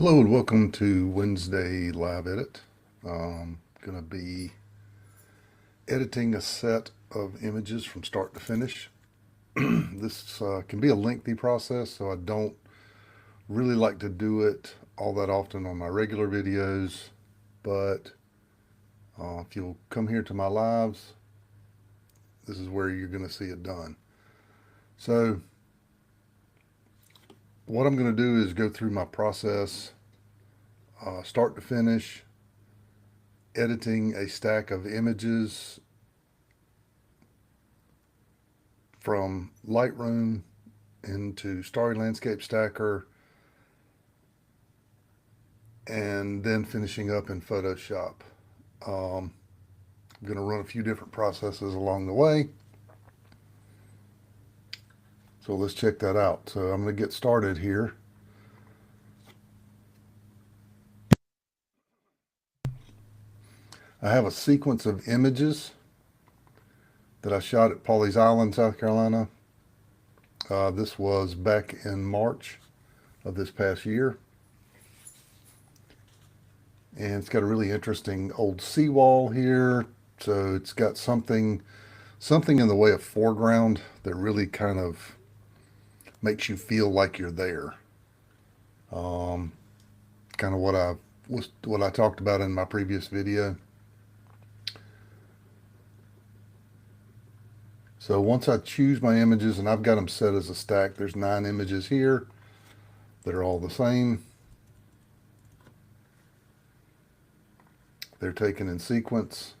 Hello and welcome to Wednesday Live Edit. Going to be editing a set of images from start to finish. This can be a lengthy process, so I don't really like to do it all that often on my regular videos. But if you'll come here to my lives, this is where you're going to see it done. So what I'm going to do is go through my process, start to finish, editing a stack of images from Lightroom into Starry Landscape Stacker, and then finishing up in Photoshop. I'm going to run a few different processes along the way. So let's check that out. So I'm going to get started here. I have a sequence of images that I shot at Pawleys Island, South Carolina. This was back in March of this past year. And it's got a really interesting old seawall here. So it's got something in the way of foreground that really kind of makes you feel like you're there. Kind of what I talked about in my previous video. So once I choose my images, and I've got them set as a stack, there's 9 images here that are all the same. They're taken in sequence.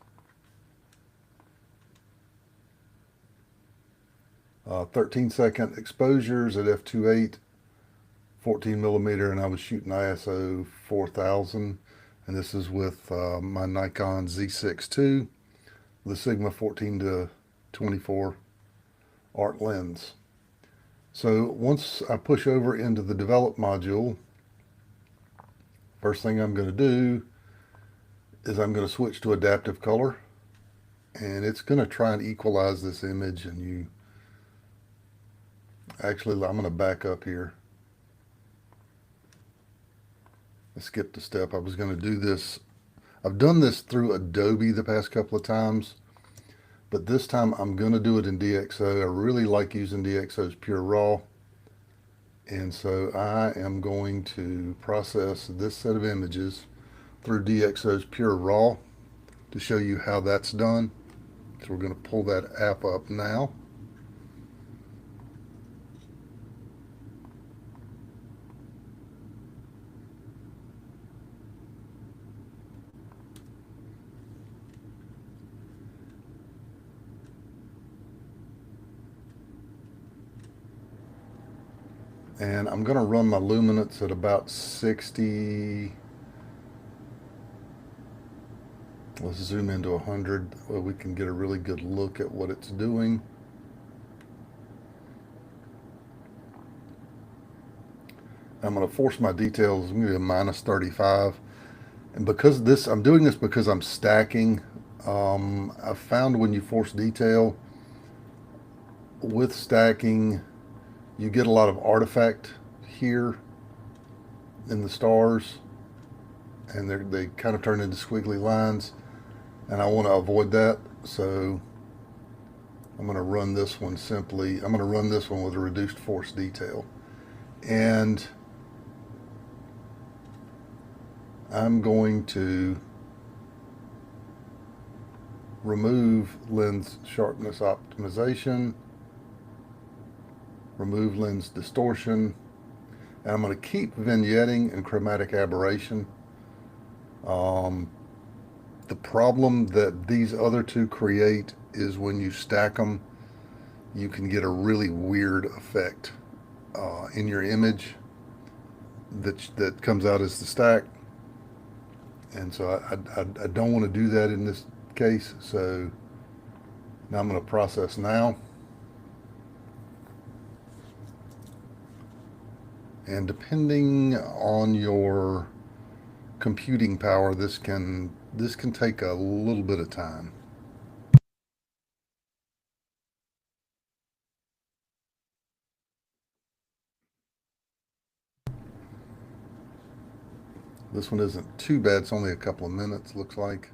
13-second exposures at f2.8, 14 millimeter, and I was shooting ISO 4000, and this is with my Nikon Z6 II, the Sigma 14 to 24 art lens. So once I push over into the develop module, first thing I'm going to do is I'm going to switch to adaptive color, and it's going to try and equalize this image. And I'm going to back up here. I skipped a step. I was going to do this. I've done this through Adobe the past couple of times, but this time I'm going to do it in DxO. I really like using DxO's Pure Raw. And so I am going to process this set of images through DxO's Pure Raw to show you how that's done. So we're going to pull that app up now. And I'm going to run my luminance at about 60. Let's zoom into 100 where we can get a really good look at what it's doing. I'm going to force my details. I'm going to do a minus 35. And because this, I'm doing this because I'm stacking. I've found when you force detail with stacking, you get a lot of artifact here in the stars, and they kind of turn into squiggly lines, and I want to avoid that. So I'm going to run this one simply. I'm going to run this one with a reduced force detail, and I'm going to remove lens sharpness optimization, remove lens distortion, and I'm going to keep vignetting and chromatic aberration. The problem that these other two create is when you stack them, you can get a really weird effect in your image that comes out as the stack. And so I don't want to do that in this case. So now I'm going to process now. And depending on your computing power, this can take a little bit of time. This one isn't too bad. It's only a couple of minutes, looks like.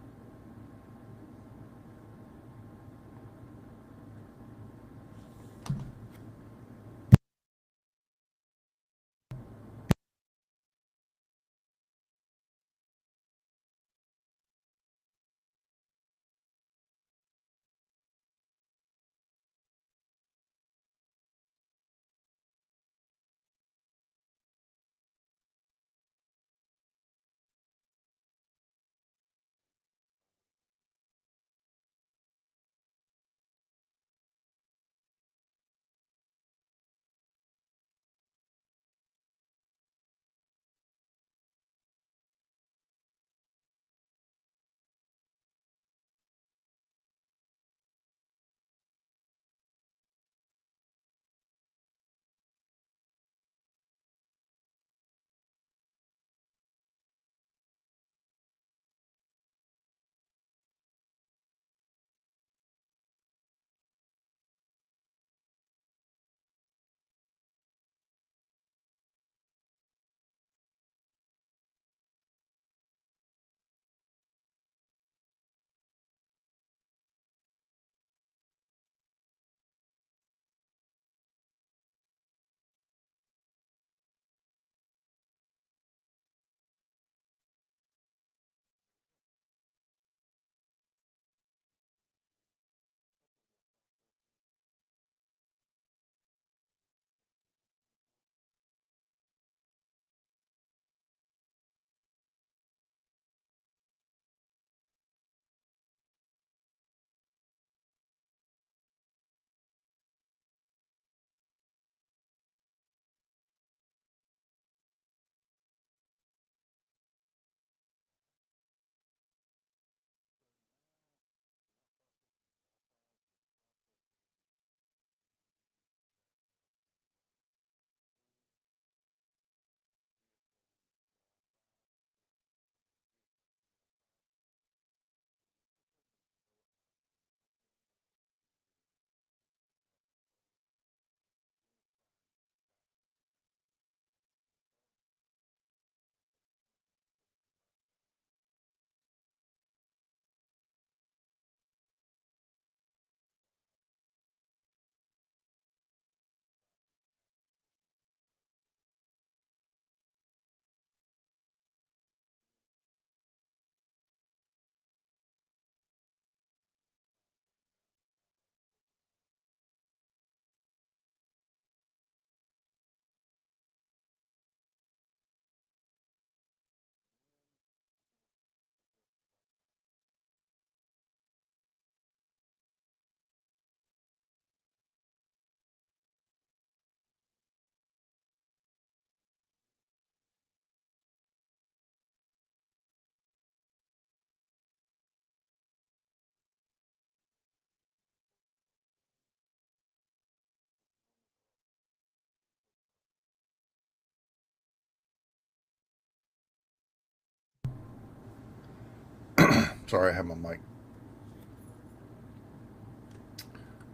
Sorry, I have my mic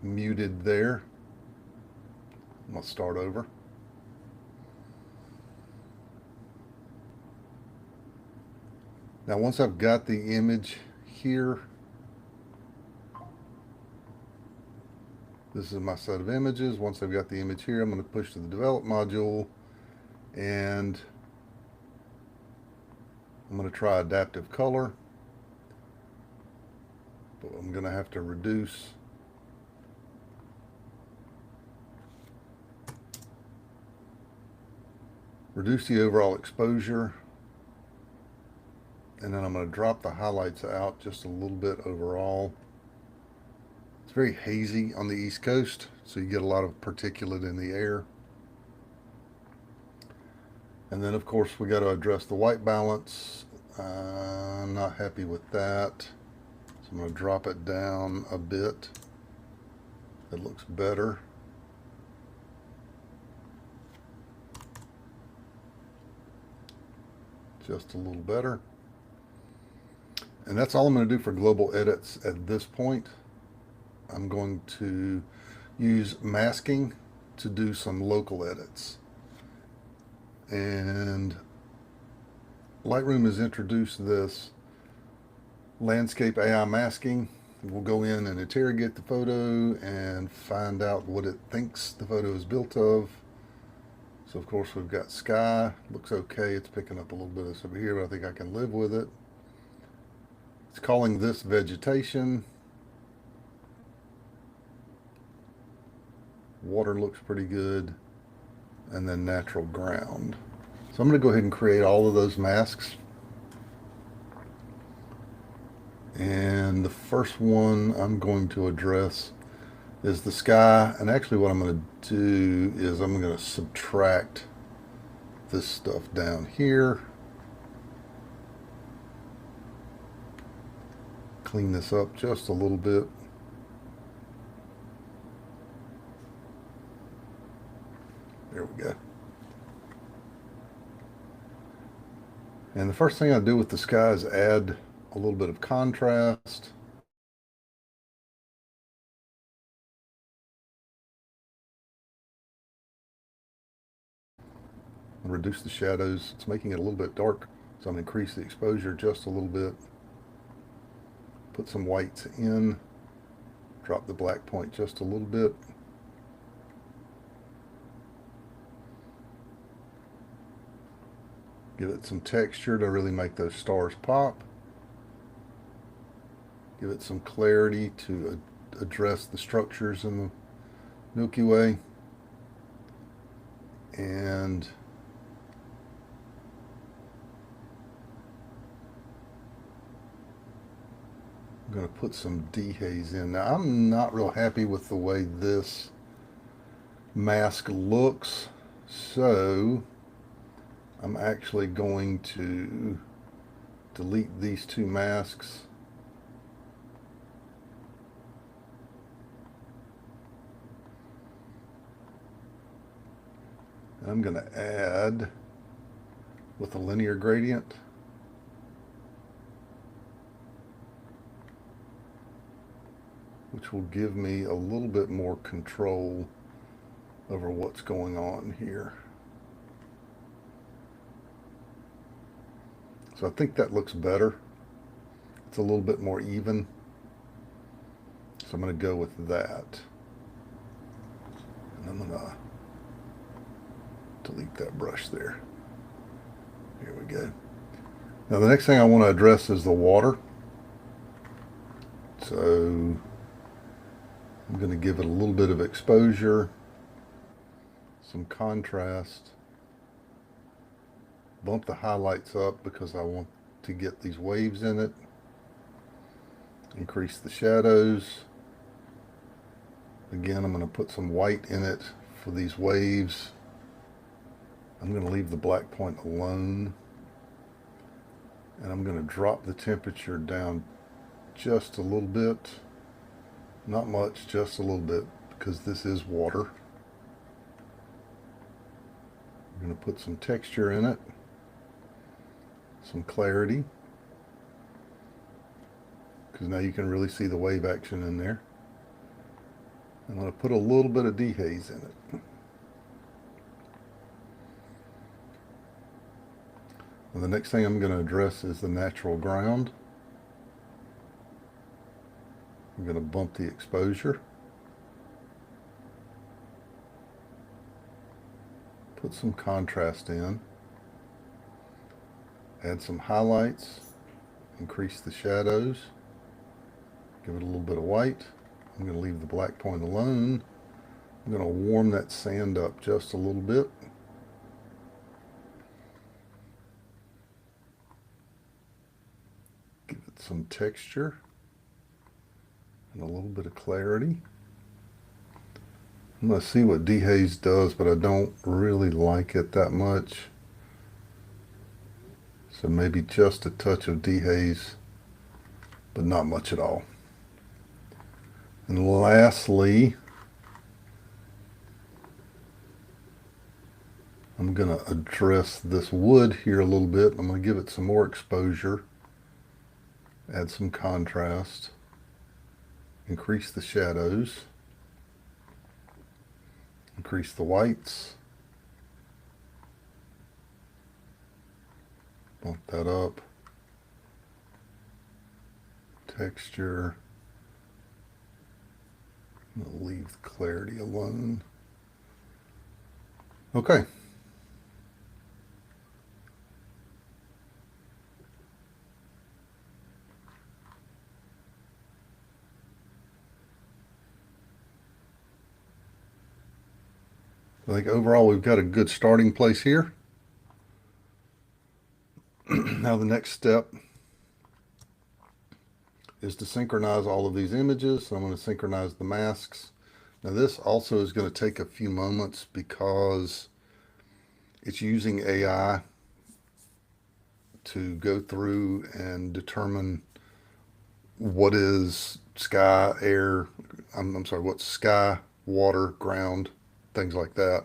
muted there. I'm going to start over. Now, once I've got the image here, this is my set of images. Once I've got the image here, I'm going to push to the develop module, and I'm going to try adaptive color, but I'm going to have to reduce the overall exposure, and then I'm going to drop the highlights out just a little bit overall. It's very hazy on the East Coast, so you get a lot of particulate in the air. And then of course we got to address the white balance. I'm not happy with that, so I'm going to drop it down a bit. It looks better. Just a little better. And that's all I'm going to do for global edits at this point. I'm going to use masking to do some local edits. And Lightroom has introduced this landscape AI masking. We'll go in and interrogate the photo and find out what it thinks the photo is built of. So of course we've got sky, looks okay. It's picking up a little bit of this over here, but I think I can live with it. It's calling this vegetation. Water looks pretty good. And then natural ground. So I'm going to go ahead and create all of those masks. And the first one I'm going to address is the sky. And actually what I'm going to do is I'm going to subtract this stuff down here. Clean this up just a little bit. There we go. And the first thing I do with the sky is add a little bit of contrast. Reduce the shadows. It's making it a little bit dark, so I'm going to increase the exposure just a little bit. Put some whites in. Drop the black point just a little bit. Give it some texture to really make those stars pop. Give it some clarity to address the structures in the Milky Way. And I'm going to put some dehaze in. Now, I'm not real happy with the way this mask looks, so I'm actually going to delete these two masks. And I'm going to add with a linear gradient. Which will give me a little bit more control over what's going on here. So I think that looks better. It's a little bit more even. So I'm going to go with that. And I'm going to delete that brush there. Here we go. Now the next thing I want to address is the water. So I'm going to give it a little bit of exposure, some contrast, bump the highlights up because I want to get these waves in it, increase the shadows. Again, I'm going to put some white in it for these waves. I'm going to leave the black point alone, and I'm going to drop the temperature down just a little bit. Not much, just a little bit, because this is water. I'm going to put some texture in it, some clarity, because now you can really see the wave action in there. I'm going to put a little bit of dehaze in it. And the next thing I'm going to address is the natural ground. I'm going to bump the exposure. Put some contrast in. Add some highlights. Increase the shadows. Give it a little bit of white. I'm going to leave the black point alone. I'm going to warm that sand up just a little bit. Give it some texture and a little bit of clarity. I'm going to see what dehaze does, but I don't really like it that much. So maybe just a touch of dehaze, but not much at all. And lastly, I'm going to address this wood here a little bit. I'm going to give it some more exposure, add some contrast, increase the shadows, increase the whites, Bump that up. Texture. I'm going to leave the clarity alone. Okay. I think overall we've got a good starting place here. Now the next step is to synchronize all of these images. So I'm going to synchronize the masks. Now this also is going to take a few moments because it's using AI to go through and determine what is sky, air, I'm sorry, what's sky, water, ground, things like that.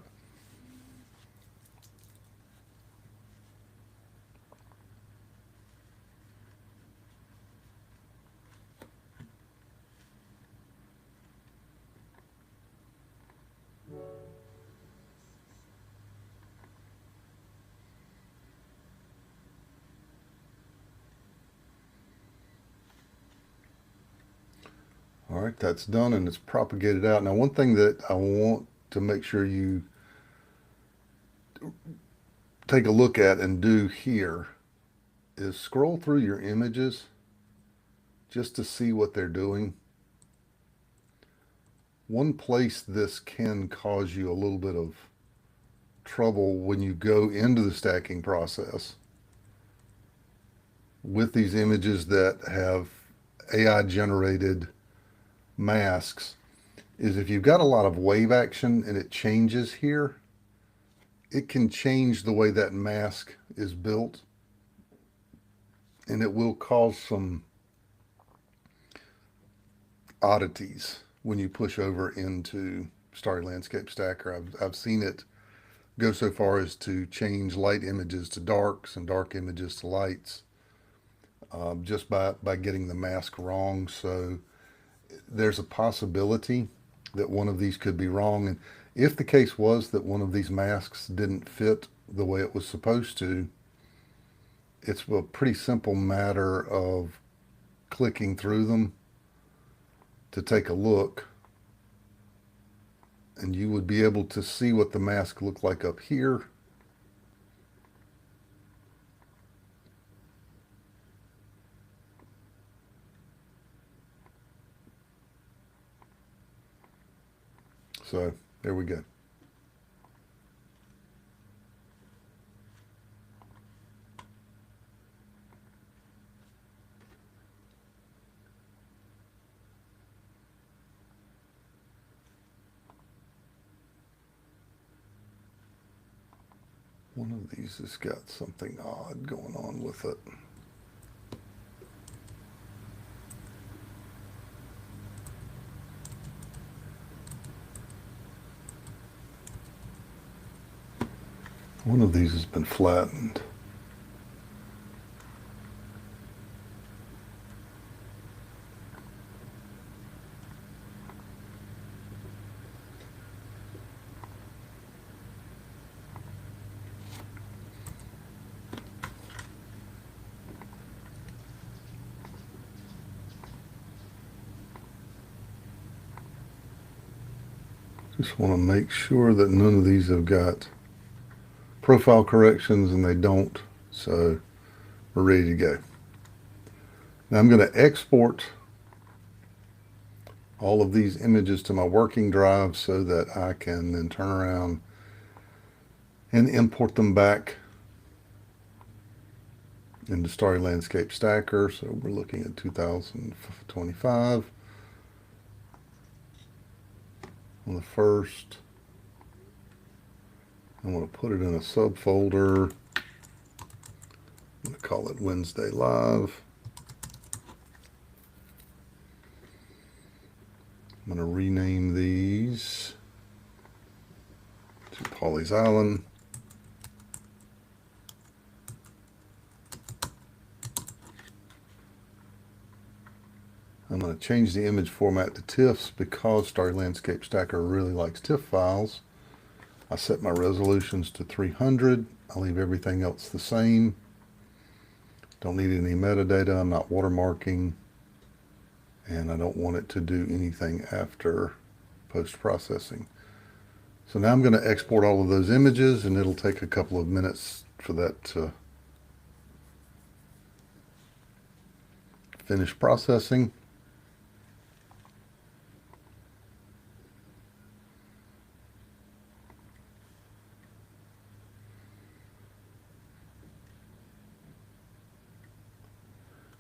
All right, that's done and it's propagated out. Now, one thing that I want to make sure you take a look at and do here is scroll through your images just to see what they're doing. One place this can cause you a little bit of trouble when you go into the stacking process with these images that have AI generated masks is if you've got a lot of wave action and it changes here, it can change the way that mask is built and it will cause some oddities when you push over into Starry Landscape Stacker. I've seen it go so far as to change light images to darks and dark images to lights just by getting the mask wrong. So there's a possibility that one of these could be wrong. And if the case was that one of these masks didn't fit the way it was supposed to, it's a pretty simple matter of clicking through them to take a look. And you would be able to see what the mask looked like up here. So there we go. One of these has got something odd going on with it. One of these has been flattened. Just want to make sure that none of these have got profile corrections, and they don't. So we're ready to go. Now I'm going to export all of these images to my working drive so that I can then turn around and import them back into Starry Landscape Stacker. So we're looking at 2025. On the first, I'm going to put it in a subfolder. I'm going to call it Wednesday Live. I'm going to rename these to Pawleys Island. I'm going to change the image format to TIFFs because Starry Landscape Stacker really likes TIFF files. I set my resolutions to 300. I leave everything else the same. Don't need any metadata. I'm not watermarking, and I don't want it to do anything after post-processing. So now I'm going to export all of those images, and it'll take a couple of minutes for that to finish processing.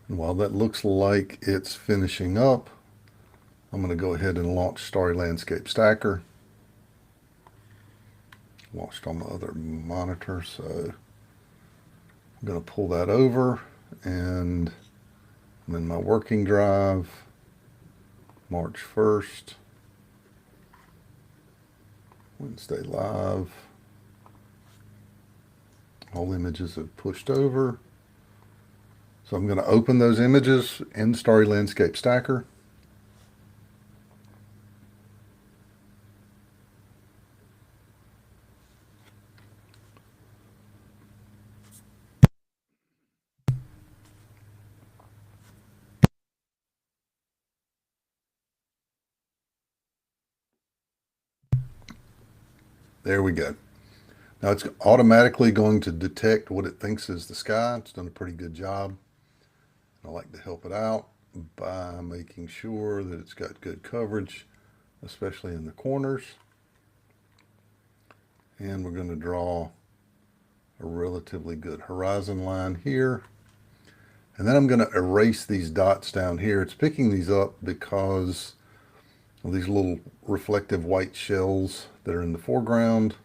And while that looks like it's finishing up, I'm going to go ahead and launch Starry Landscape Stacker. Launched on my other monitor, so I'm going to pull that over, and I'm in my working drive, March 1st, Wednesday live. All images have pushed over. So I'm going to open those images in Starry Landscape Stacker. There we go. Now it's automatically going to detect what it thinks is the sky. It's done a pretty good job. I like to help it out by making sure that it's got good coverage, especially in the corners. And we're going to draw a relatively good horizon line here. And then I'm going to erase these dots down here. It's picking these up because of these little reflective white shells that are in the foreground.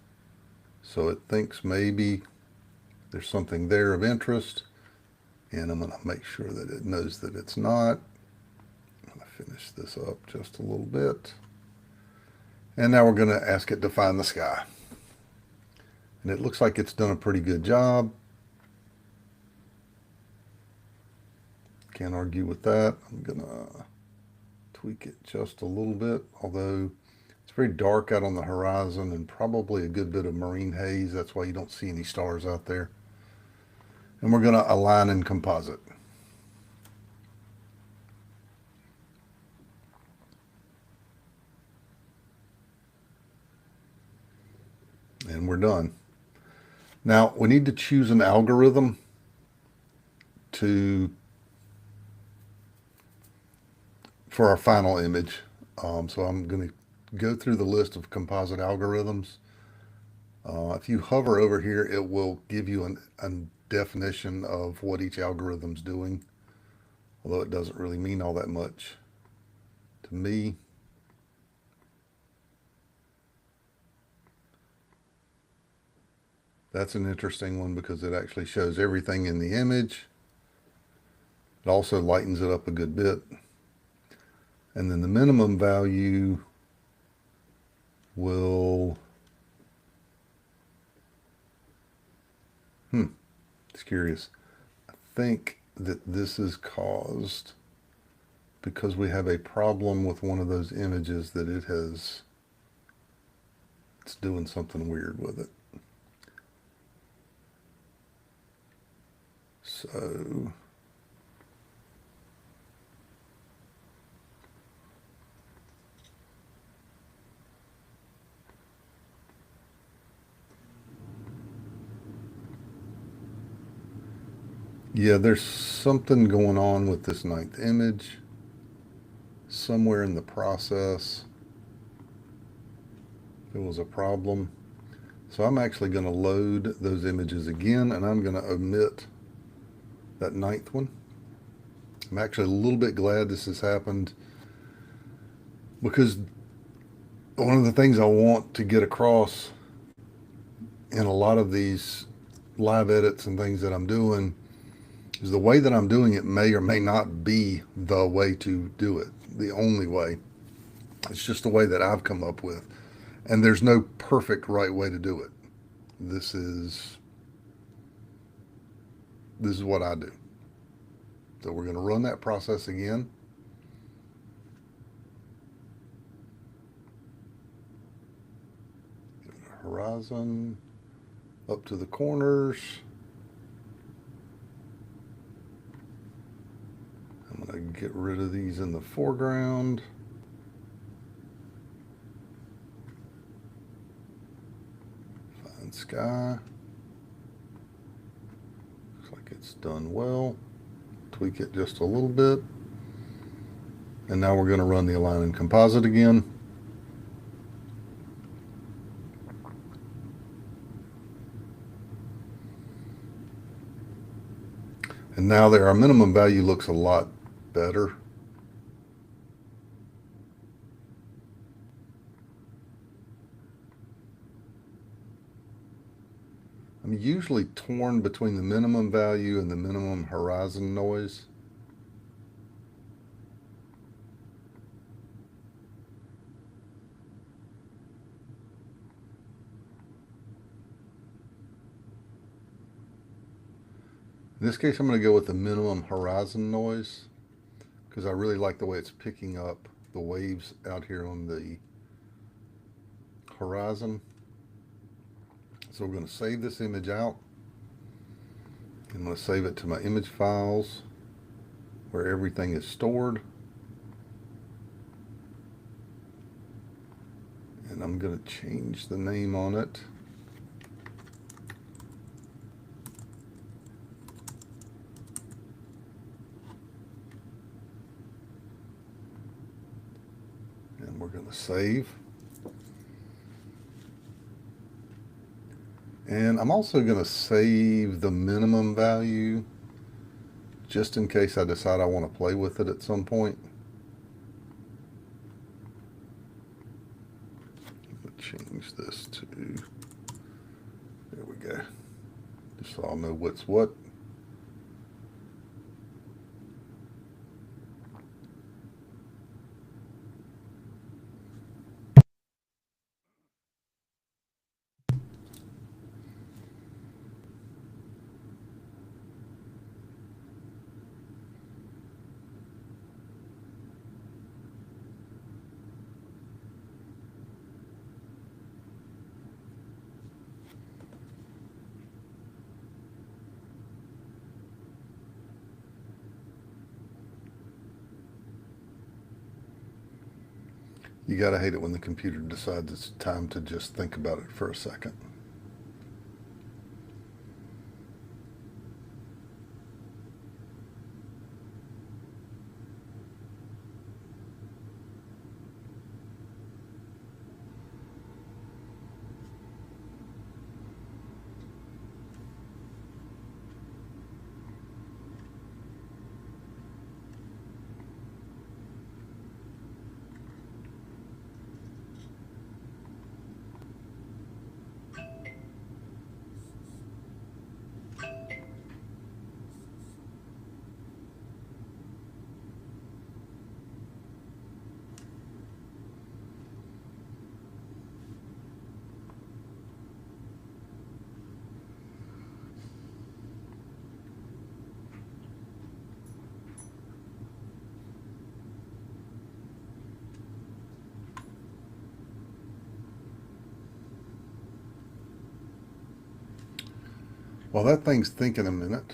So it thinks maybe there's something there of interest. And I'm going to make sure that it knows that it's not. I'm going to finish this up just a little bit. And now we're going to ask it to find the sky. And it looks like it's done a pretty good job. Can't argue with that. I'm going to tweak it just a little bit, although it's very dark out on the horizon and probably a good bit of marine haze. That's why you don't see any stars out there. And we're going to align and composite. And we're done. Now we need to choose an algorithm for our final image. So I'm going to go through the list of composite algorithms. If you hover over here, it will give you a definition of what each algorithm's doing, although it doesn't really mean all that much to me. That's an interesting one because it actually shows everything in the image. It also lightens it up a good bit. And then the minimum value will, it's curious. I think that this is caused because we have a problem with one of those images that it's doing something weird with it. So yeah, there's something going on with this 9th image somewhere in the process. It was a problem. So I'm actually going to load those images again, and I'm going to omit that 9th one. I'm actually a little bit glad this has happened because one of the things I want to get across in a lot of these live edits and things that I'm doing is the way that I'm doing it may or may not be the way to do it, the only way. It's just the way that I've come up with. And there's no perfect right way to do it. This is what I do. So we're going to run that process again. Horizon up to the corners. going to get rid of these in the foreground. Fine sky. Looks like it's done well. Tweak it just a little bit. And now we're going to run the align and composite again. And now there, our minimum value looks a lot better. I'm usually torn between the minimum value and the minimum horizon noise. In this case, I'm going to go with the minimum horizon noise because I really like the way it's picking up the waves out here on the horizon. So we're going to save this image out. I'm going to save it to my image files where everything is stored. And I'm going to change the name on it. And we're going to save. And I'm also going to save the minimum value just in case I decide I want to play with it at some point. Change this to, there we go, just so I'll know what's what. You gotta hate it when the computer decides it's time to just think about it for a second. While that thing's thinking a minute,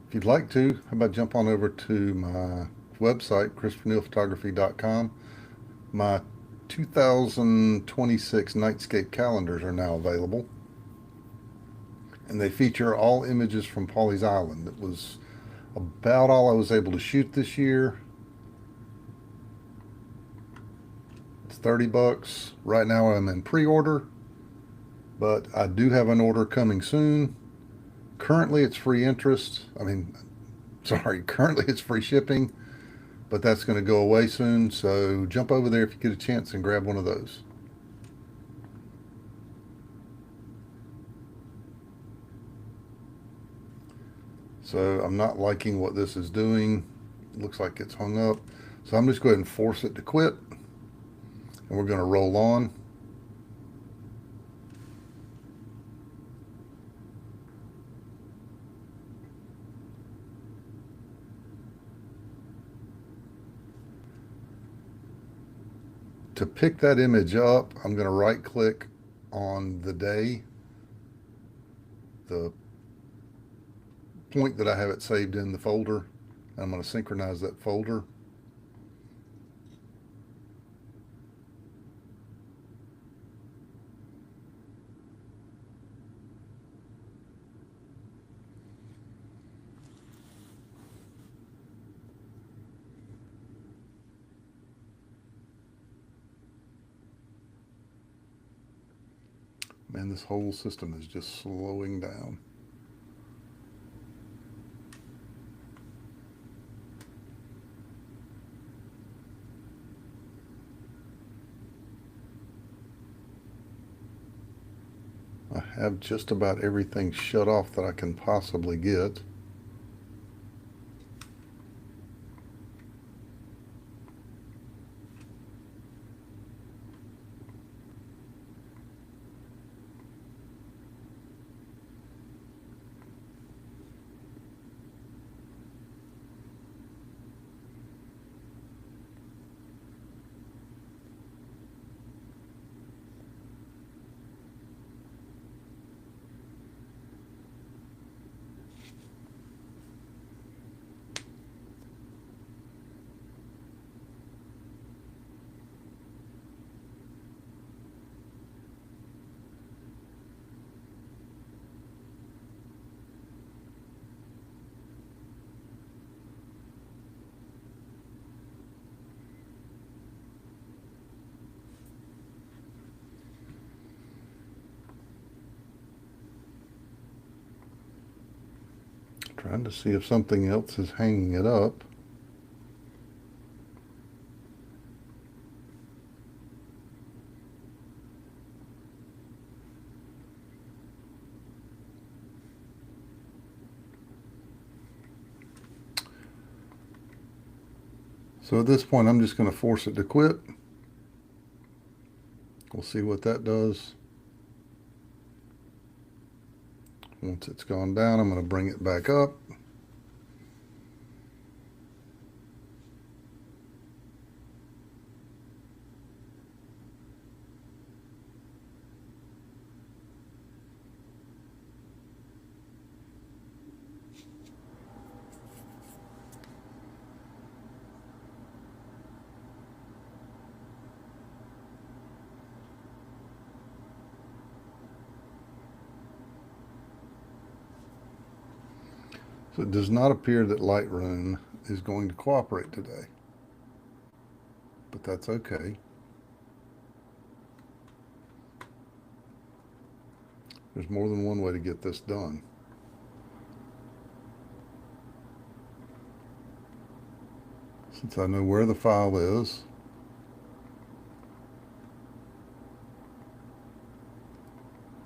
if you'd like to, how about jump on over to my website, ChristopherNealPhotography.com. My 2026 Nightscape calendars are now available. And they feature all images from Pawleys Island. It was about all I was able to shoot this year. It's $30. Right now I'm in pre-order, but I do have an order coming soon. Currently it's free interest. Currently it's free shipping, but that's going to go away soon. So jump over there if you get a chance and grab one of those. So I'm not liking what this is doing. It looks like it's hung up. So I'm just going to go ahead and force it to quit. And we're going to roll on. To pick that image up, I'm going to right click on the day, the point that I have it saved in the folder, I'm going to synchronize that folder. Man, this whole system is just slowing down. I have just about everything shut off that I can possibly get. Trying to see if something else is hanging it up. So at this point, I'm just going to force it to quit. We'll see what that does. Once it's gone down, I'm going to bring it back up. So it does not appear that Lightroom is going to cooperate today, but that's okay. There's more than one way to get this done. Since I know where the file is,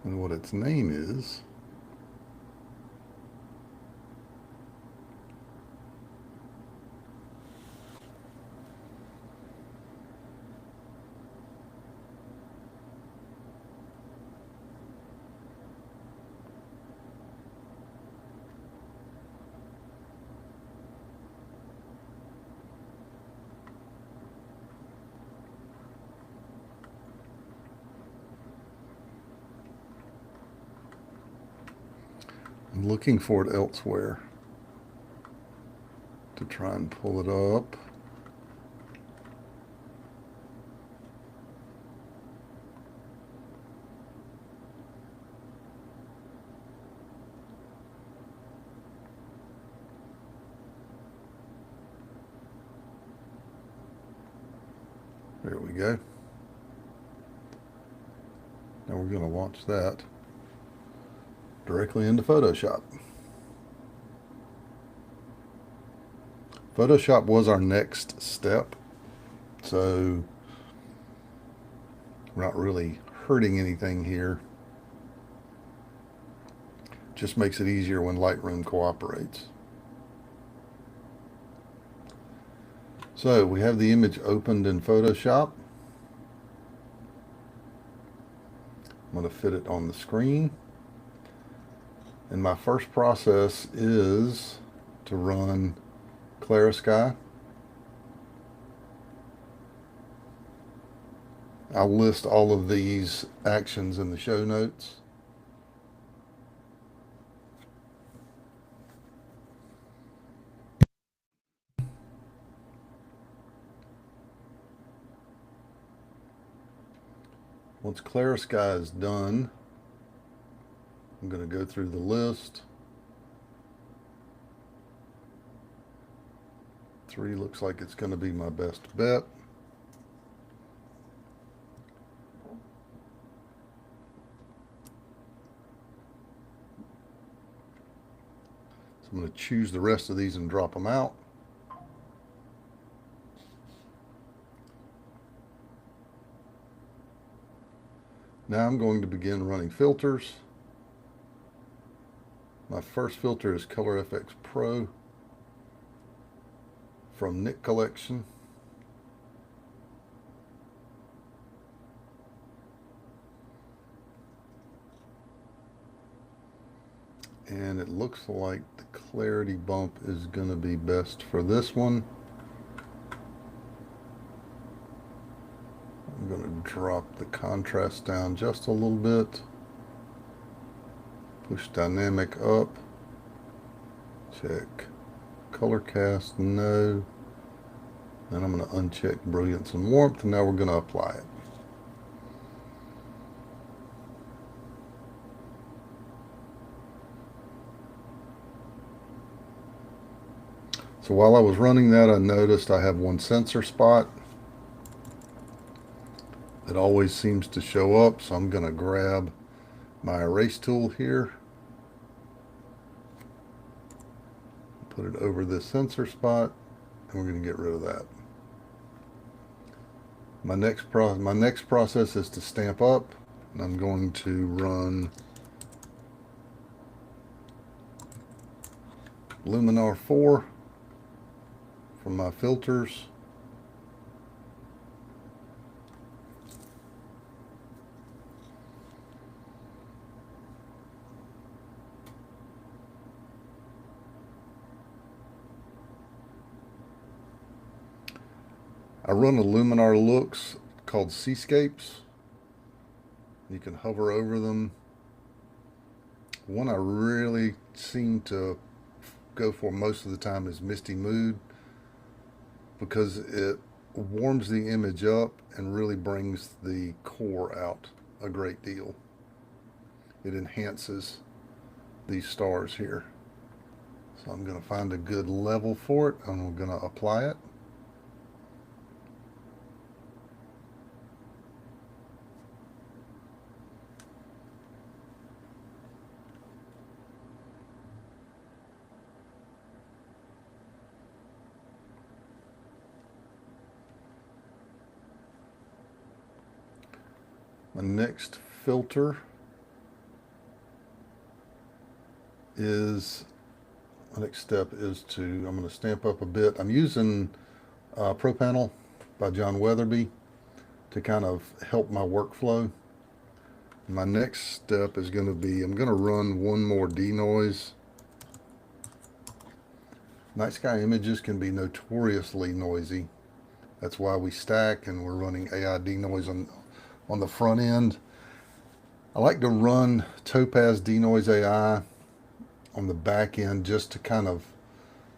and what its name is, I'm looking for it elsewhere to try and pull it up. There we go. Now we're going to launch that directly into Photoshop. Photoshop was our next step, so we're not really hurting anything here. Just makes it easier when Lightroom cooperates. So we have the image opened in Photoshop. I'm going to fit it on the screen. And my first process is to run Clear Sky. I'll list all of these actions in the show notes. Once Clear Sky is done, I'm going to go through the list. 3 looks like it's going to be my best bet. So I'm going to choose the rest of these and drop them out. Now I'm going to begin running filters. My first filter is Color FX Pro from Nick Collection. And it looks like the clarity bump is going to be best for this one. I'm going to drop the contrast down just a little bit. Push dynamic up. Check color cast, no. And I'm going to uncheck brilliance and warmth, and now we're going to apply it. So while I was running that, I noticed I have one sensor spot that always seems to show up. So I'm going to grab my erase tool here, put it over this sensor spot, and we're going to get rid of that. My next process is to stamp up, and I'm going to run Luminar 4 from my filters. I run a Luminar Looks called Seascapes. You can hover over them. One I really seem to go for most of the time is Misty Mood, because it warms the image up and really brings the core out a great deal. It enhances these stars here. So I'm going to find a good level for it, and we're going to apply it. My next filter is, my next step is I'm going to stamp up a bit. I'm using Pro Panel by John Weatherby to kind of help my workflow. My next step is going to be, I'm going to run one more denoise. Night sky images can be notoriously noisy. That's why we stack, and we're running AI denoise on the front end. I like to run Topaz Denoise AI on the back end just to kind of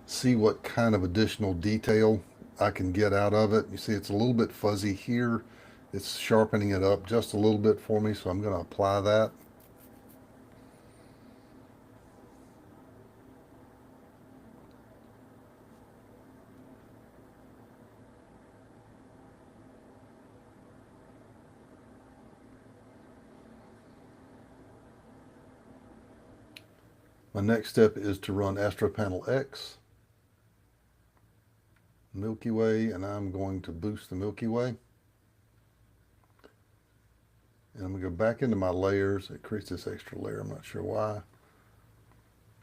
see what kind of additional detail I can get out of it. You see it's a little bit fuzzy here. It's sharpening it up just a little bit for me, so I'm going to apply that. My next step is to run Astro Panel X, Milky Way, and I'm going to boost the Milky Way. And I'm going to go back into my layers. It creates this extra layer. I'm not sure why.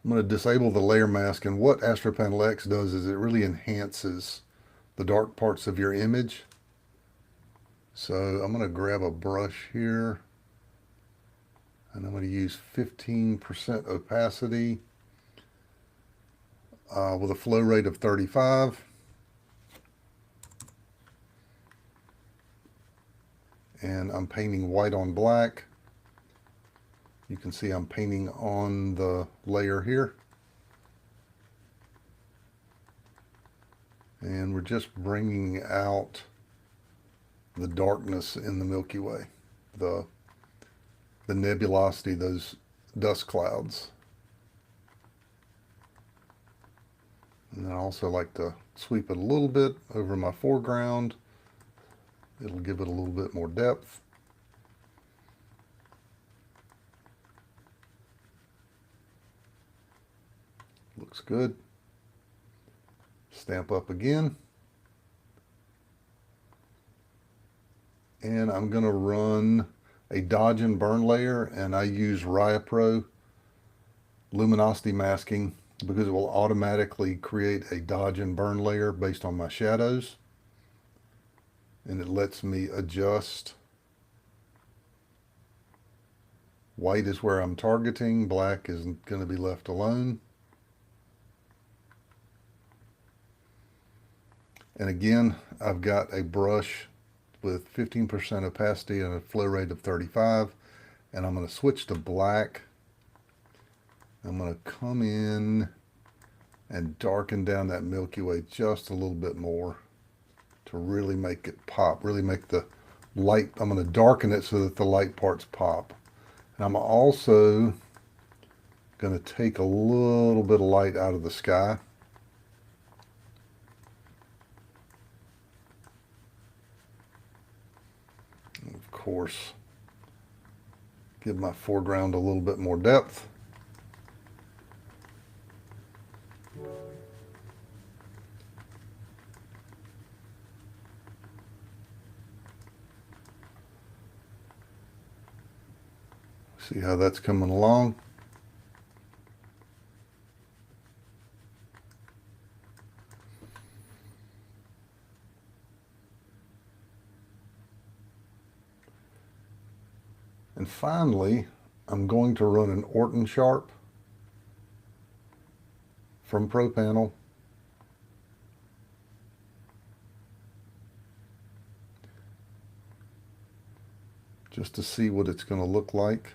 I'm going to disable the layer mask, and what Astro Panel X does is it really enhances the dark parts of your image. So I'm going to grab a brush here, and I'm going to use 15% opacity with a flow rate of 35. And I'm painting white on black. You can see I'm painting on the layer here. And we're just bringing out the darkness in the Milky Way. the nebulosity, those dust clouds. And then I also like to sweep it a little bit over my foreground. It'll give it a little bit more depth. Looks good. Stamp up again. And I'm going to run a dodge and burn layer, and I use Raya Pro luminosity masking because it will automatically create a dodge and burn layer based on my shadows, and it lets me adjust. White is where I'm targeting, black is going to be left alone. And again, I've got a brush with 15% opacity and a flow rate of 35, and I'm going to switch to black. I'm going to come in and darken down that Milky Way just a little bit more to really make it pop, really make the light. I'm going to darken it so that the light parts pop. And I'm also going to take a little bit of light out of the sky. And of course, give my foreground a little bit more depth. See how that's coming along. And finally, I'm going to run an Orton Sharp from Pro Panel. Just to see what it's going to look like.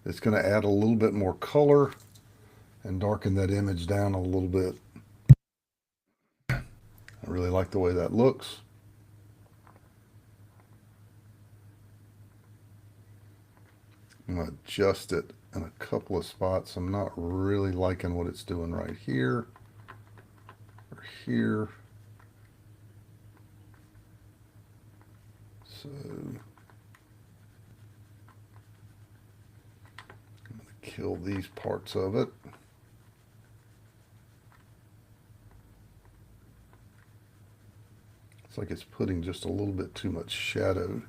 It's going to add a little bit more color and darken that image down a little bit. I really like the way that looks. I'm going to adjust it in a couple of spots. I'm not really liking what it's doing right here or here. So I'm going to kill these parts of it. It's like it's putting just a little bit too much shadow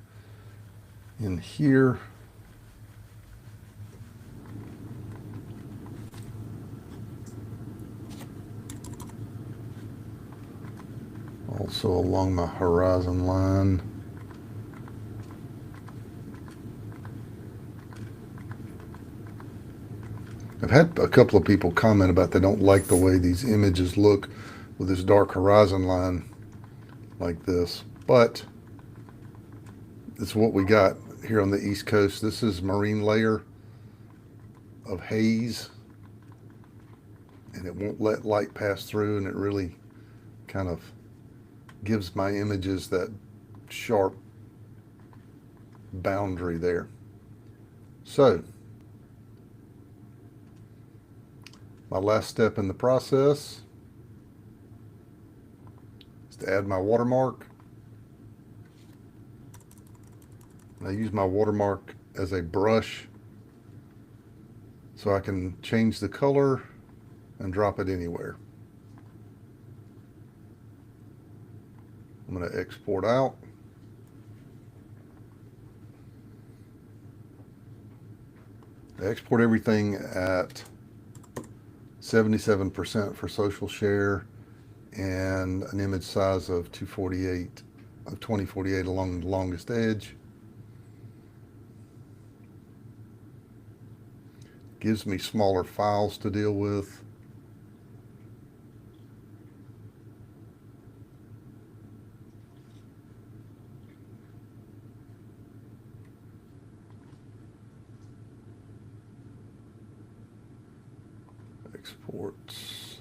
in here. Also along my horizon line. I've had a couple of people comment about they don't like the way these images look with this dark horizon line like this, but it's what we got here on the East Coast. This is marine layer of haze, and it won't let light pass through, and it really kind of gives my images that sharp boundary there. So my last step in the process is to add my watermark. And I use my watermark as a brush so I can change the color and drop it anywhere. I'm going to export out. I export everything at 77% for social share and an image size of 2048 along the longest edge. Gives me smaller files to deal with. Exports.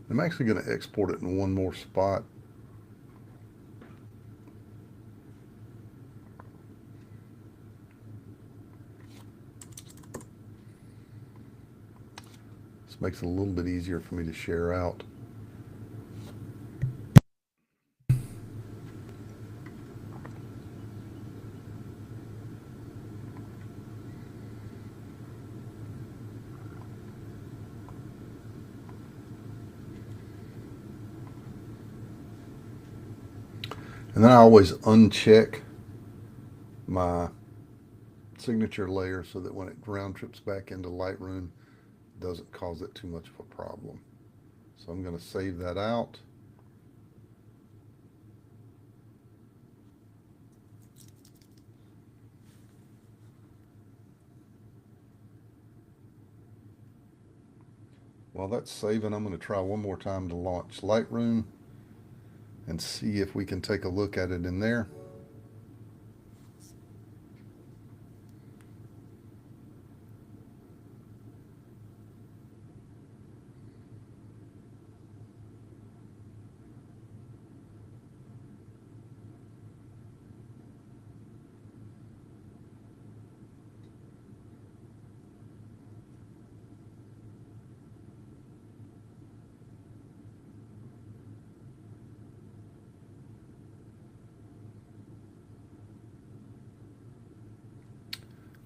I'm actually going to export it in one more spot. This makes it a little bit easier for me to share out. And then I always uncheck my signature layer so that when it round trips back into Lightroom, it doesn't cause it too much of a problem. So I'm going to save that out. While that's saving, I'm going to try one more time to launch Lightroom and see if we can take a look at it in there.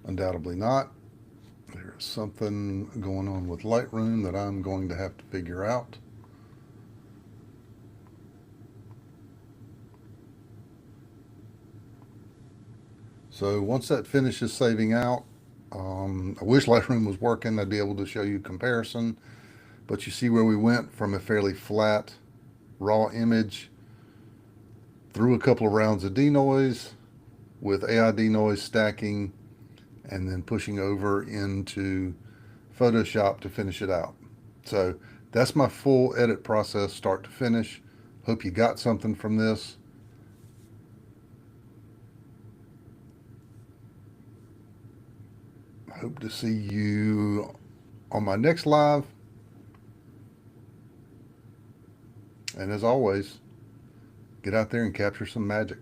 Undoubtedly not. There's something going on with Lightroom that I'm going to have to figure out. So once that finishes saving out, I wish Lightroom was working. I'd be able to show you comparison, but you see where we went from a fairly flat raw image through a couple of rounds of denoise with AI denoise stacking and then pushing over into Photoshop to finish it out. So that's my full edit process, start to finish. Hope you got something from this. Hope to see you on my next live. And as always, get out there and capture some magic.